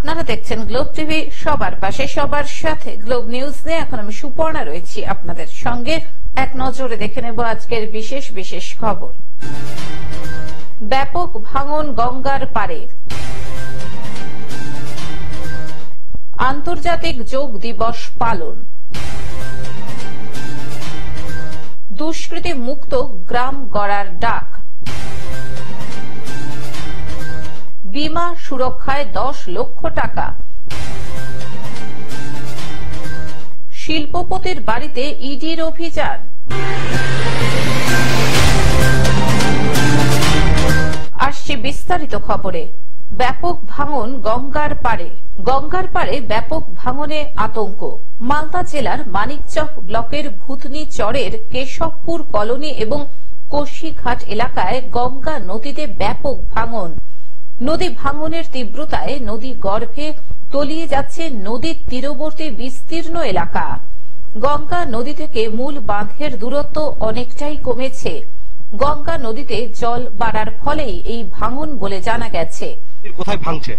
আপনারা দেখছেন globe TV, সবার পাশে সবার সাথে। গ্লোব নিউজ নিয়ে এখন আমি সুপর্ণা রয়েছি আপনাদের সঙ্গে। এক নজরে দেখে নেব আজকের বিশেষ বিশেষ খবর। ব্যাপক ভাঙন গঙ্গার পারে। আন্তর্জাতিক যোগ দিবস পালন। দুষ্কৃতি মুক্ত গ্রাম গড়ার ডাক। বীমা সুরক্ষায় 10 লক্ষ টাকা। শিল্পপতির বাড়িতে ইডির অভিযান। আসছে বিস্তারিত খবরে। ব্যাপক ভাঙন গঙ্গার পারে। গঙ্গার পারে ব্যাপক ভাঙনে আতঙ্ক। মালদা জেলার মানিকচক ব্লকের ভূতনি চরের কেশবপুর কলোনি এবং কোশিঘাট এলাকায় গঙ্গা নদীতে ব্যাপক ভাঙন। নদী ভাঙনের তীব্রতায় নদী গর্ভে তলিয়ে যাচ্ছে নদীর তীরবর্তী বিস্তীর্ণ এলাকা। গঙ্গা নদী থেকে মূল বাঁধের দূরত্ব অনেকটাই কমেছে। গঙ্গা নদীতে জল বাড়ার ফলেই এই ভাঙন বলে জানা গেছে। কোথায় ভাঙছে?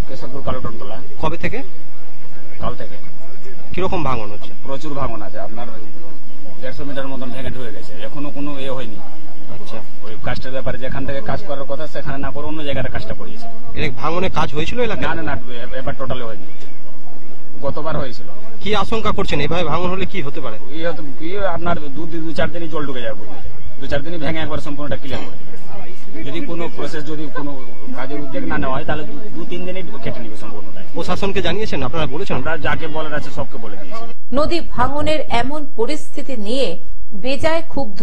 কেশবপুর কালোটনটোলা। কবে থেকে? কাল থেকে। কিরকম ভাঙন হচ্ছে? প্রচুর ভাঙন আছে, আপনার 150 মিটার মতন ভেঙে ঢুকে গেছে, এখনো কোনো হয়নি। আচ্ছা, ওই কাজটার ব্যাপারে যেখান থেকে কাজ করার কথা সেখানে না করে অন্য জায়গায় কাজটা পড়িয়েছে। এর ভাঙনে কাজ হয়েছিল এলাকায়? না, এবার টোটালি হয়নি, গতবার হয়েছিল। কি আশঙ্কা করছেন এভাবে ভাঙন হলে কি হতে পারে? আপনার 2-4 দিনই জল ঢুকে যাবে, 2-4 দিনই ভেঙে একবার সম্পূর্ণটা ক্লিয়ার করে। যদি কোনো প্রসেস, যদি কোনো কাজের উদ্যোগ না নেওয়া হয় তাহলে 2-3 দিনই কেটে নিবে সম্পূর্ণটা। প্রশাসনকে জানিয়েছেন? আপনারা বলেছেন? আমরা যাকে বলার আছে সবকে বলে দিয়েছি। নদী ভাঙনের এমন পরিস্থিতি নিয়ে বেজায় ক্ষুব্ধ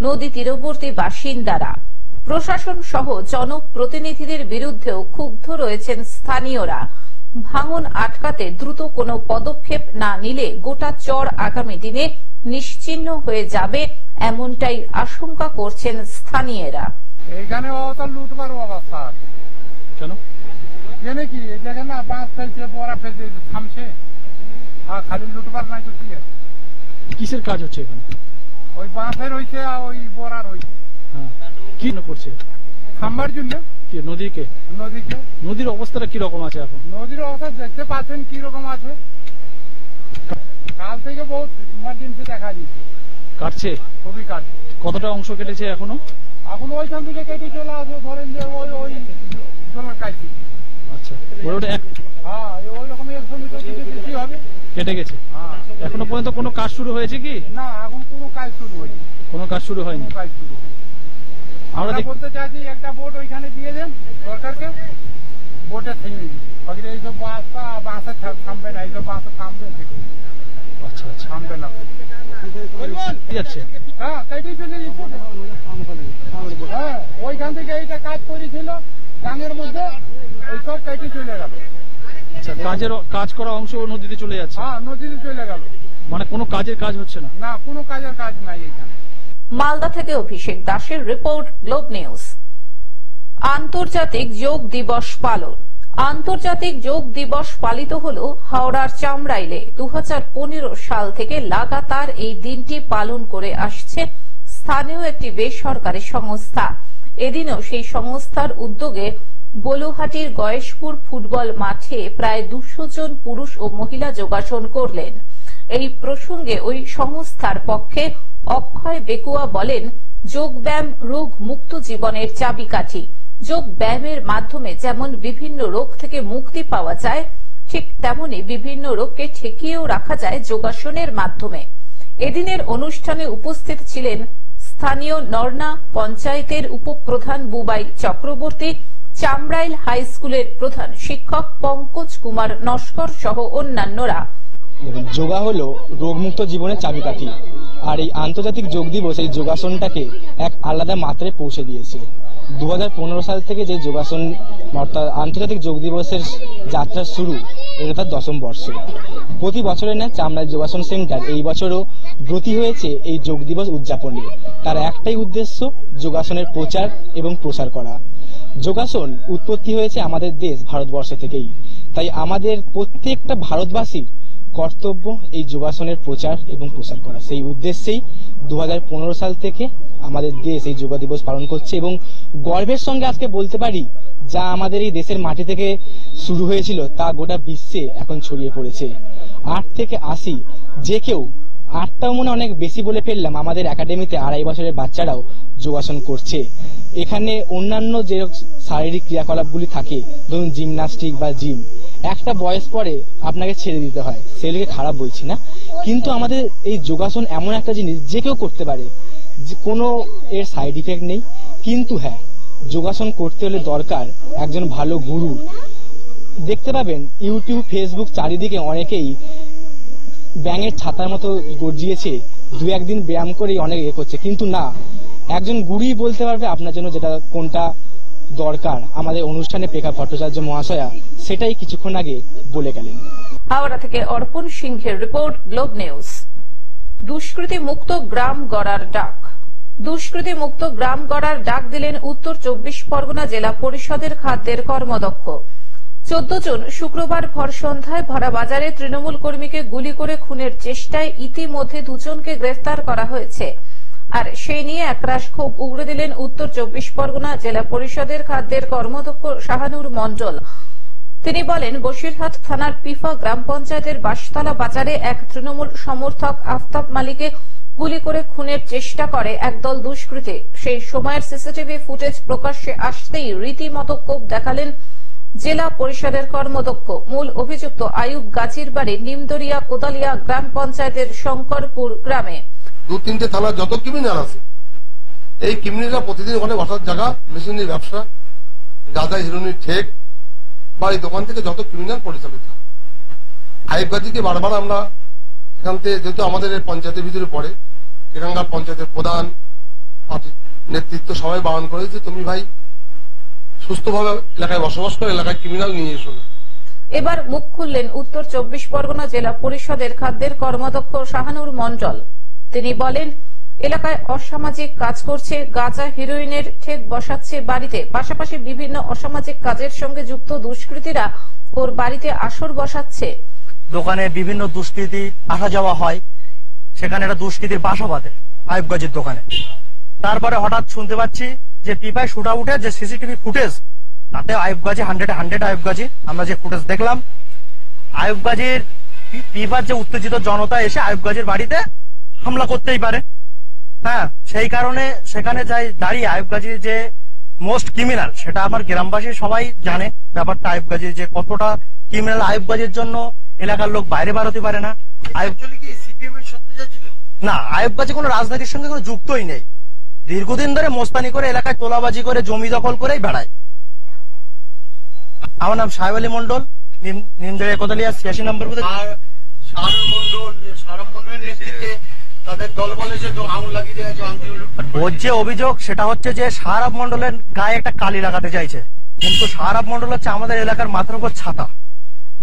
নদী তীরবর্তী বাসিন্দারা। প্রশাসন সহ জনপ্রতিনিধিদের বিরুদ্ধেও ক্ষুব্ধ রয়েছেন স্থানীয়রা। ভাঙন আটকাতে দ্রুত কোনো পদক্ষেপ না নিলে গোটা চর আগামী দিনে নিশ্চিহ্ন হয়ে যাবে, এমনটাই আশঙ্কা করছেন স্থানীয়রা। এইখানে লুটবার অবস্থা আছে। কেন? কি দেখেন না, বাঁশ ফেলছে, বড়া ফেলছে, থামছে, আর খালি লুটবার নাই তো কি আছে? কিসের কাজ হচ্ছে এখানে? ওই বাঁশের হয়েছে আর ওই বড়ার হয়েছে। কি করছে? থামবার জন্য। কি নদীকে? নদীকে। নদীর অবস্থাটা কি রকম আছে এখন? নদীর অবস্থা দেখতে পাচ্ছেন কি রকম আছে। কাল থেকে বহুত ইমার্জেন্সি দেখা দিচ্ছে। কাটছে? খুবই কাটছে। কতটা অংশ কেটেছে এখনো? এখন ওইখান থেকে কেটে চলে আসবে, ধরেন যে ওই জলের কাটছি। আচ্ছা, ওটা হ্যাঁ, ওই রকম 100 মিটার থেকে বেশি হবে, কেটে গেছে। হ্যাঁ। এখনো পর্যন্ত কোনো কাজ শুরু হয়েছে কি? না, এখন কোনো কাজ শুরু হয়নি। কোনো কাজ শুরু হয়নি। আমরা বলতে চাইছি একটা বোট ওইখানে দিয়ে দেন সরকারকে, বোটে থেমে দিন। এইসব বাঁশে থামবে না, এইসব বাঁশে থামবে। আচ্ছা, থামবে না, যাচ্ছে। হ্যাঁ, কেটেই চলে যাচ্ছে। হ্যাঁ, ওইখান থেকে এইটা কাজ করেছিল গাঙের মধ্যে, এইসব কেটে চলে গেল। আচ্ছা, কাজ করা অংশ নদীতে চলে যাচ্ছে? হ্যাঁ, নদীতে চলে গেল। মানে কোনো কাজের কাজ হচ্ছে না? না, কোনো কাজের কাজ নাই এখানে। মালদা থেকে অভিষেক দাসের রিপোর্ট, গ্লোব নিউজ। আন্তর্জাতিক যোগ দিবস পালন। আন্তর্জাতিক যোগ দিবস পালিত হল হাওড়ার চামড়াইলে। 2015 সাল থেকে লাগাতার এই দিনটি পালন করে আসছে স্থানীয় একটি বেসরকারি সংস্থা। এদিনও সেই সংস্থার উদ্যোগে বলুহাটির গয়েশপুর ফুটবল মাঠে প্রায় 200 জন পুরুষ ও মহিলা যোগাসন করলেন। এই প্রসঙ্গে ওই সংস্থার পক্ষে অক্ষয় বেকুয়া বলেন, যোগব্যায়াম রোগ মুক্ত জীবনের চাবিকাঠি। যোগ ব্যায়ামের মাধ্যমে যেমন বিভিন্ন রোগ থেকে মুক্তি পাওয়া যায়, ঠিক তেমনি বিভিন্ন রোগকে ঠেকিয়েও রাখা যায় যোগাসনের মাধ্যমে। এদিনের অনুষ্ঠানে উপস্থিত ছিলেন স্থানীয় নরনা পঞ্চায়েতের উপপ্রধান বুবাই চক্রবর্তী, চামড়াইল হাই স্কুলের প্রধান শিক্ষক পঙ্কজ কুমার নস্কর সহ অন্যান্যরা। যোগা হলো রোগমুক্ত জীবনের চাবিকাঠি, আর এই আন্তর্জাতিক যোগ দিবস এই যোগাসনটাকে এক আলাদা মাত্রায় পৌঁছে দিয়েছে। 2015 সাল থেকে যে যোগাসন অর্থাৎ আন্তর্জাতিক যোগ দিবসের যাত্রা শুরু, এটা তার 10ম বর্ষ। প্রতি বছরের ন্যায় চামড়াইল যোগাসন সেন্টার এই বছরও ব্রতী হয়েছে এই যোগ দিবস উদযাপনে। তার একটাই উদ্দেশ্য, যোগাসনের প্রচার এবং প্রসার করা। যোগাসন উৎপত্তি হয়েছে আমাদের দেশ ভারতবর্ষ থেকেই, তাই আমাদের প্রত্যেকটা ভারতবাসী কর্তব্য এই যোগাসনের প্রচার এবং প্রসার করা। সেই উদ্দেশ্যেই 2015 সাল থেকে আমাদের দেশ এই যোগা দিবস পালন করছে এবং গর্বের সঙ্গে আজকে বলতে পারি যা আমাদের এই দেশের মাটি থেকে শুরু হয়েছিল তা গোটা বিশ্বে এখন ছড়িয়ে পড়েছে। 8 থেকে 80 যে কেউ, 8টাও মনে অনেক বেশি বলে ফেললাম, আমাদের একাডেমিতে 2.5 বছরের বাচ্চারাও যোগাসন করছে। এখানে অন্যান্য যে শারীরিক ক্রিয়াকলাপগুলি থাকে, ধরুন জিমনাস্টিক বা জিম, একটা বয়স পরে আপনাকে ছেড়ে দিতে হয়, সেগুলিকে খারাপ বলছি না, কিন্তু আমাদের এই যোগাসন এমন একটা জিনিস যে কেউ করতে পারে, কোনো এর সাইড ইফেক্ট নেই। কিন্তু হ্যাঁ, যোগাসন করতে হলে দরকার একজন ভালো গুরু। দেখতে পাবেন ইউটিউব, ফেসবুক চারিদিকে অনেকেই ব্যাঙের ছাতার মতো গর্জিয়েছে, 2-1 দিন ব্যায়াম করেই অনেক করছে, কিন্তু না, একজন গুরুই বলতে পারবে আপনার জন্য যেটা কোনটা দরকার। আমাদের অনুষ্ঠানে পেখা ভট্টাচার্য মহাশয়া সেটাই কিছুক্ষণ আগে বলে গেলেন। হাওড়া থেকে অর্পণ সিংহের রিপোর্ট, গ্লোব নিউজ। দুষ্কৃতি মুক্ত গ্রাম গড়ার ডাক। দুষ্কৃতি মুক্ত গ্রাম গড়ার ডাক দিলেন উত্তর 24 পরগনা জেলা পরিষদের খাদ্যের কর্মদক্ষ। 14 জুন শুক্রবার ভর সন্ধ্যায় ভরা বাজারে তৃণমূল কর্মীকে গুলি করে খুনের চেষ্টায় ইতিমধ্যে 2 জনকে গ্রেফতার করা হয়েছে। আর সেই নিয়ে একরাশ ক্ষোভ উগড়ে দিলেন উত্তর 24 পরগনা জেলা পরিষদের খাদ্যের কর্মদক্ষ শাহানুর মণ্ডল। তিনি বলেন, বসিরহাট থানার পিফা গ্রাম পঞ্চায়েতের বাসতলা বাজারে এক তৃণমূল সমর্থক আফতাব মালিকে গুলি করে খুনের চেষ্টা করে একদল দুষ্কৃতী। সেই সময়ের সিসিটিভি ফুটেজ প্রকাশ্যে আসতেই রীতিমতো ক্ষোভ দেখালেন জেলা পরিষদের কর্মদক্ষ। মূল অভিযুক্ত আয়ুব গাজীর বাড়ি নিমদরিয়া কোদালিয়া গ্রাম পঞ্চায়েতের শঙ্করপুর গ্রামে। 2-3টে থানার যত ক্রিমিনাল আছে, এই ক্রিমিনালরা প্রতিদিন ওখানে বসার জায়গা, মেশিনের ব্যবসা, গাঁজা হিরোইনের ঠেক বা এই দোকান থেকে যত ক্রিমিনাল পরিচালিত হয়। আয়ুব গাজীকে বারবার আমরা এখান থেকে, যেহেতু আমাদের পঞ্চায়েতের ভিতরে পড়ে, এখানকার পঞ্চায়েতের প্রধান নেতৃত্ব সবাই বারণ করেছে, তুমি ভাই সুস্থভাবে এলাকায় বসবাস করে এলাকায় ক্রিমিনাল নিয়ে এসো না। এবার মুখ খুললেন উত্তর 24 পরগনা জেলা পরিষদের খাদ্যের কর্মদক্ষ শাহানুর মণ্ডল। তিনি বলেন, এলাকায় অসামাজিক কাজ করছে, গাঁজা হিরোইনের ঠেক বসাচ্ছে বাড়িতে, পাশাপাশি বিভিন্ন অসামাজিক কাজের সঙ্গে যুক্ত দুষ্কৃতীরা ওর বাড়িতে আসর বসাচ্ছে। দোকানে বিভিন্ন দুষ্কৃতী আসা যাওয়া হয়, সেখানে একটা দুষ্কৃতীর বাসা বাঁধে আয়ুব গাজীর দোকানে। তারপরে হঠাৎ শুনতে পাচ্ছি যে পিপায় শুট আউটের যে সিসিটিভি ফুটেজ, তাতে আয়ুব গাজী 100 আয়ুব গাজী, আমরা যে ফুটেজ দেখলাম, আয়ুব গাজীর পিপার যে উত্তেজিত জনতা এসে আয়ুব গাজীর বাড়িতে হামলা করতেই পারে। হ্যাঁ, সেই কারণে সেখানে যাই দাঁড়িয়ে আয়ুব গাজীর যে মোস্ট ক্রিমিনাল, সেটা আমার গ্রামবাসী সবাই জানে ব্যাপারটা, আয়ুব গাজীর যে কতটা ক্রিমিনাল। আয়ুব গাজীর জন্য এলাকার লোক বাইরে বেরোতে পারে না। না, আয়ুব গাজী কোনো রাজনীতির সঙ্গে কোনো যুক্তই নেই, দীর্ঘদিন ধরে মোস্তানি করে এলাকায় তোলাবাজি করে জমি দখল করেই বেড়ায়। আমার নাম সাহেব আলী মন্ডল, নিমদরিয়া কোদালিয়া 86 নম্বর বুথে। ওর যে অভিযোগ সেটা হচ্ছে যে সাহারাব মন্ডলের গায়ে একটা কালি লাগাতে চাইছে, কিন্তু সাহারাব মন্ডল হচ্ছে আমাদের এলাকার মাথার উপর ছাতা,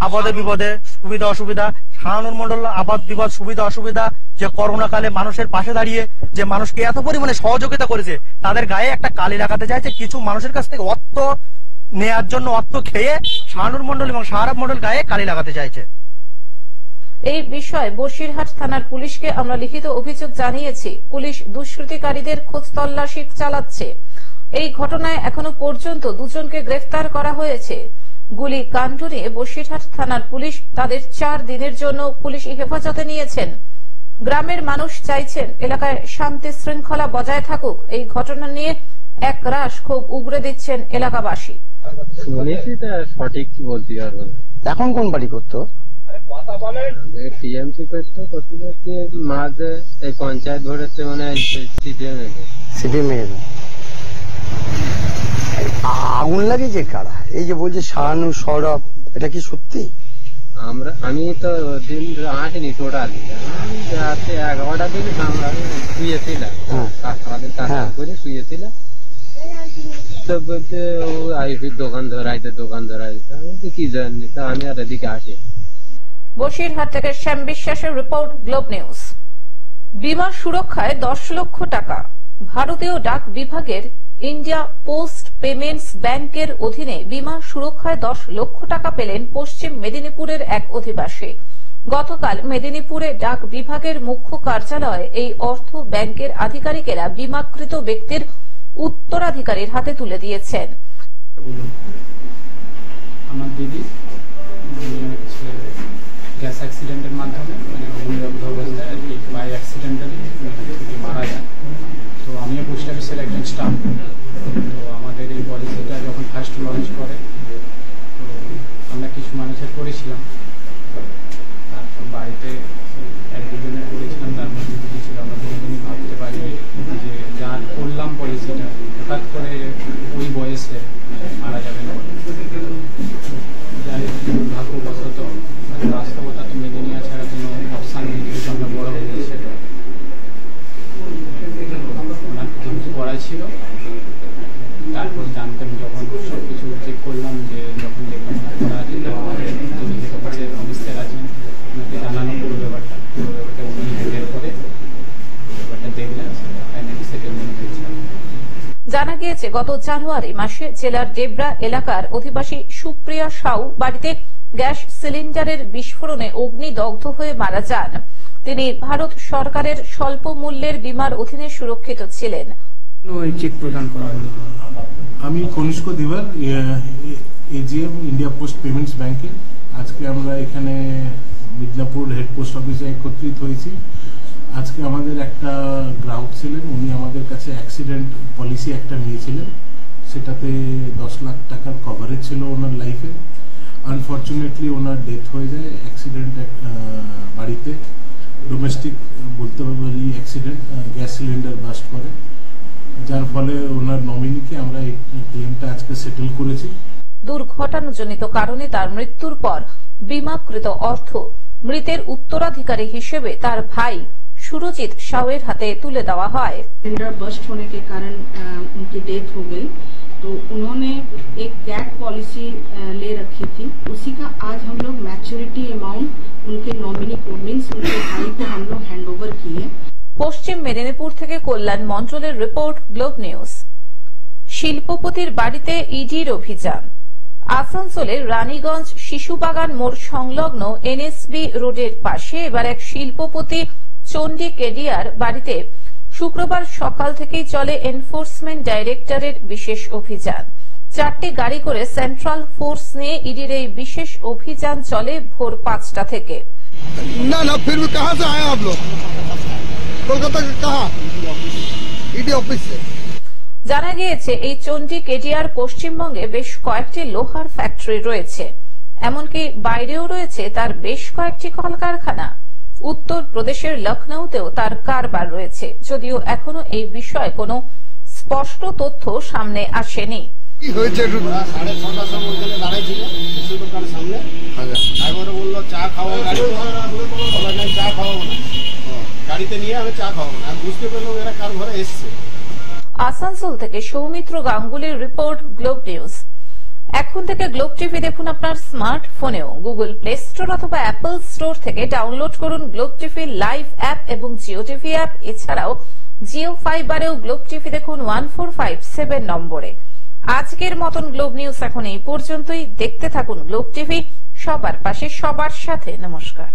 আপদে বিপদে সুবিধা অসুবিধা। শাহানুর মন্ডল আপদ বিপদ সুবিধা অসুবিধা, যে করোনা কালে মানুষের পাশে দাঁড়িয়ে যে মানুষকে এত পরিমাণে সহযোগিতা করেছে, তাদের গায়ে একটা কালি লাগাতে চাইছে। কিছু মানুষের কাছ থেকে অর্থ নেয়ার জন্য অর্থ খেয়ে শাহানুর মন্ডল এবং সাহারাব মন্ডল গায়ে কালি লাগাতে চাইছে। এই বিষয়ে বসিরহাট থানার পুলিশকে আমরা লিখিত অভিযোগ জানিয়েছি। পুলিশ দুষ্কৃতিকারীদের খোঁজ তল্লাশি চালাচ্ছে। এই ঘটনায় এখনো পর্যন্ত 2 জনকে গ্রেফতার করা হয়েছে। গুলি কাণ্ড নিয়ে বসিরহাট থানার পুলিশ তাদের 4 দিনের জন্য পুলিশ হেফাজতে নিয়েছেন। গ্রামের মানুষ চাইছেন এলাকায় শান্তি শৃঙ্খলা বজায় থাকুক। এই ঘটনা নিয়ে একরাশ ক্ষোভ উগড়ে দিচ্ছেন এলাকাবাসী। সঠিক কি বলতে পারবো না। এখন কোন বাড়ি করতো? টিএমসি করতো, করতে মাঝে এই পঞ্চায়েত ভোটের মানে সিপিএম আগুন লাগিয়েছে কারা? এই যে বলছে শাহানু সৌরভ, এটা কি সত্যি? আমি তো দিন আসিনি টোটাল, রাতে 11টা দিন আমরা শুয়েছিলাম, কাজ করে শুয়েছিলাম। তো বলতে ও আইসির দোকান ধরাইতে আমি তো কি জানি, তা আমি আর এদিকে আসি। বসিরহাট থেকে শ্যাম বিশ্বাসের রিপোর্ট, গ্লোব নিউজ। বীমা সুরক্ষায় 10 লক্ষ টাকা। ভারতীয় ডাক বিভাগের ইন্ডিয়া পোস্ট পেমেন্টস ব্যাংকের অধীনে বীমা সুরক্ষায় 10 লক্ষ টাকা পেলেন পশ্চিম মেদিনীপুরের এক অধিবাসী। গতকাল মেদিনীপুরে ডাক বিভাগের মুখ্য কার্যালয়ে এই অর্থ ব্যাংকের আধিকারিকেরা বীমাকৃত ব্যক্তির উত্তরাধিকারীর হাতে তুলে দিয়েছেন। আমার দিদি গ্যাস অ্যাক্সিডেন্টের মাধ্যমে মানে অগ্নিদগ্ধ অবস্থায় আর কি বাই অ্যাক্সিডেন্টালি মারা যায়। তো আমিও পোস্ট অফিসের একজন স্টাফ। তো আমাদের এই পলিসিটা যখন ফার্স্ট লঞ্চ করে তো আমরা কিছু মানুষের করেছিলাম, তারপর বাড়িতে এক দুজনের করেছিলাম, তার মধ্যে দিদি ছিল। আমরা কোনোদিনই ভাবতে পারিনি যে যা করলাম পলিসিটা হঠাৎ করে ওই বয়সে মারা যাবে না। যাই দুর্ভাগ্যবশত বাস্তবতা তো মেনে নেওয়া ছাড়া কোনো অপশান নেই, যেহেতু আমরা বড় হয়ে গেছে। ওনার কিছু করা ছিল, তারপর জানতাম যখন সব কিছু চেক করলাম, যে যখন দেখলাম ওনার করা আছে, তো আমাদের যিনি হেড অফিসার আছেন ওনাকে জানানো পুরো ব্যাপারটা উনি হ্যান্ডেল করে ব্যাপারটা দেখলেন, ফাইনালি সেটেলমেন্ট হয়েছে। জানা গিয়েছে গত জানুয়ারি মাসে জেলার ডেবরা এলাকার অধিবাসী সুপ্রিয়া সাউ বাড়িতে গ্যাস সিলিন্ডারের বিস্ফোরণে অগ্নিদগ্ধ হয়ে মারা যান। তিনি ভারত সরকারের স্বল্প মূল্যের বীমার অধীনে সুরক্ষিত ছিলেন। চেক প্রদান করা হলো। আমি কনিষ্ক দিবার, এজিএম ইন্ডিয়া পোস্ট পেমেন্টস ব্যাংকে। আজকে আমরা এখানে মিদনাপুর হেড পোস্ট অফিসে একত্রিত হয়েছি। আজকে আমাদের একটা গ্রাহক ছিলেন, উনি আমাদের কাছে অ্যাক্সিডেন্ট পলিসি একটা নিয়েছিলেন, সেটাতে 10 লাখ টাকার কভারেজ ছিল ওনার লাইফে। আনফর্চুনেটলি ওনার ডেথ হয়ে যায় অ্যাক্সিডেন্ট, বাড়িতে ডোমেস্টিক বলতে পারি অ্যাক্সিডেন্ট, গ্যাস সিলিন্ডার বাস্ট করে, যার ফলে ওনার নমিনিকে আমরা এই ক্লেমটা আজকে সেটেল করেছি। দুর্ঘটনাজনিত কারণে তার মৃত্যুর পর বিমাকৃত অর্থ মৃতের উত্তরাধিকারী হিসেবে তার ভাই সুরজিत सावेर हाथे तुले देवा है। सिलेंडर बस्ट होने के कारण उनकी डेथ हो गई, तो उन्होंने एक गैप पॉलिसी ले रखी थी, उसी का आज हम लोग मैच्योरिटी अमाउंट उनके नॉमिनी को मीन्स उनके भाई को हम लोग हैंड ओवर किए। पश्चिम मेदिनीपुर থেকে কল্যাণ মন্ডলের রিপোর্ট, গ্লোব নিউজ। শিল্পপতির বাড়িতে ইডির অভিযান। আসানসোলের রানীগঞ্জ শিশুবাগান মোড় সংলগ্ন এনএসবি রোডের পাশে এবার এক শিল্পপতি চন্ডী কেডিয়ার বাড়িতে শুক্রবার সকাল থেকেই চলে এনফোর্সমেন্ট ডাইরেক্টরের বিশেষ অভিযান। 4টি গাড়ি করে সেন্ট্রাল ফোর্স নিয়ে ইডির এই বিশেষ অভিযান চলে ভোর 5টা থেকে। না না फिर भी कहां से आए आप लोग? कोलकाता के कहां? ईडी ऑफिस से। জানা গিয়েছে এই চন্ডী কেডিয়ার পশ্চিমবঙ্গে বেশ কয়েকটি লোহার ফ্যাক্টরি রয়েছে, এমনকি বাইরেও রয়েছে তার বেশ কয়েকটি কলকারখানা। উত্তর প্রদেশের লখনৌতেও তার কারবার রয়েছে, যদিও এখনো এই বিষয়ে কোনো স্পষ্ট তথ্য সামনে আসেনি। কি হয়েছে? 6:30টার সময় দাঁড়াইছিল কিছু দোকানের সামনে, ড্রাইভার বলল চা খাওয়া, গাড়ি চা খাওয়াবো না, গাড়িতে নিয়ে আমি চা খাওয়াবো না। বুঝতে পারলাম এরা কার ঘরে এসছে। আসানসোল থেকে সৌমিত্র গাঙ্গুলির রিপোর্ট, গ্লোব নিউজ। এখন থেকে গ্লোব টিভি দেখুন আপনার স্মার্টফোনেও। গুগল প্লে স্টোর অথবা অ্যাপল স্টোর থেকে ডাউনলোড করুন গ্লোব টিভি লাইভ অ্যাপ এবং জিও টিভি অ্যাপ। এছাড়াও জিও ফাইবারেও গ্লোব টিভি দেখুন 1457 নম্বরে। আজকের মতন গ্লোব নিউজ এখন এই পর্যন্তই। দেখতে থাকুন গ্লোব টিভি, সবার পাশে সবার সাথে। নমস্কার।